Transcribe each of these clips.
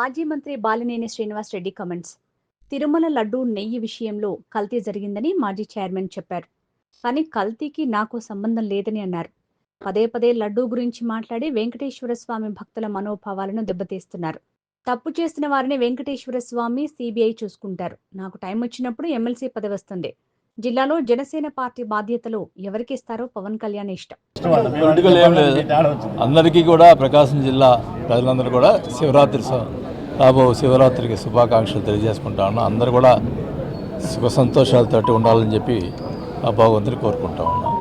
మాజీ మంత్రి బాలినేని శ్రీనివాస్ రెడ్డి కమెంట్స్. తిరుమల లడ్డూ నెయ్యి విషయంలో కల్తీ జరిగిందని మాజీ చైర్మన్ చెప్పారు. కానీ కల్తీకి నాకు సంబంధం లేదని అన్నారు. పదే పదే లడ్డూ గురించి మాట్లాడి వెంకటేశ్వర స్వామి భక్తుల మనోభావాలను దెబ్బతీస్తున్నారు. తప్పు చేసిన వారిని వెంకటేశ్వర స్వామి, సిబిఐ చూసుకుంటారు. నాకు టైం వచ్చినప్పుడు ఎమ్మెల్సీ పదవి వస్తుంది. జిల్లాలో జనసేన పార్టీ బాధ్యతలు ఎవరికి ఇస్తారో పవన్ కళ్యాణ్ ఇష్టం. పొలిటికల్ ఏం లేదు. అందరికీ కూడా ప్రకాశం జిల్లా ప్రజలందరూ కూడా రాబో శివరాత్రికి శుభాకాంక్షలు తెలియజేసుకుంటా ఉన్నాం. అందరూ కూడా సుఖ సంతోషాలతో ఉండాలని చెప్పి ఆ భగవంతుని కోరుకుంటా ఉన్నాం.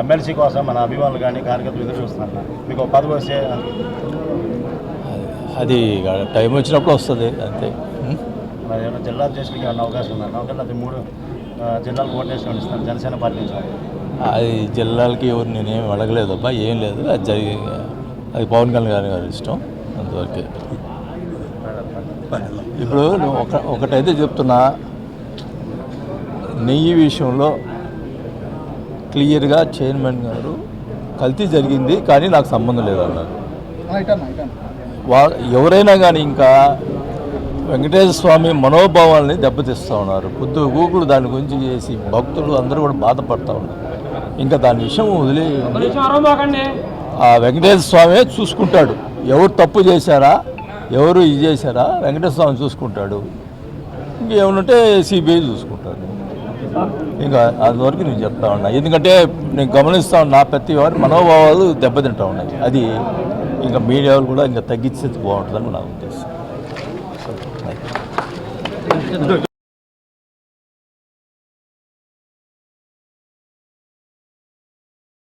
ఎమ్మెల్సీ కోసం మన అభిమానులు కానీ కార్యకర్తలు ఎదురు చూస్తున్నారు. మీకు పదవి వస్తే అది టైం వచ్చినప్పుడు వస్తుంది అంతే. ఏమైనా జిల్లా చేసిన ఏమన్నా అవకాశం ఉందన్న? ఒకవేళ అది 3 జిల్లాలకు ఓటేసి ఇస్తాను జనసేన పార్టీ నుంచి. అది జిల్లాలకి ఎవరు నేనేం అడగలేదు అబ్బా, ఏం లేదు. అది పవన్ కళ్యాణ్ గారి ఇష్టం అంతవరకే. ఇప్పుడు ఒకటైతే చెప్తున్నా, నెయ్యి విషయంలో క్లియర్గా చైర్మన్ గారు కల్తీ జరిగింది కానీ నాకు సంబంధం లేదన్నారు. ఎవరైనా కానీ ఇంకా వెంకటేశ్వర స్వామి మనోభావాల్ని దెబ్బతీస్తూ ఉన్నారు. గూగులు దాని గురించి చేసి భక్తులు అందరూ కూడా బాధపడుతూ ఉన్నారు. ఇంకా దాని విషయం వదిలే, ఆ వెంకటేశ్వర స్వామి చూసుకుంటాడు. ఎవరు తప్పు చేశారా, ఎవరు ఇది చేశారా, వెంకటేశ్వర స్వామి చూసుకుంటాడు. ఇంకేమనుంటే సిబిఐ చూసుకుంటాడు. ఇంకా అంతవరకు నేను చెప్తా ఉన్నా. ఎందుకంటే నేను గమనిస్తూ ఉన్నా, ప్రతి వారి మనోభావాలు దెబ్బతింటూ ఉన్నాయి. అది ఇంకా మీడియా వాళ్ళు కూడా ఇంకా తగ్గించేది బాగుంటుందని నా ఉద్దేశం.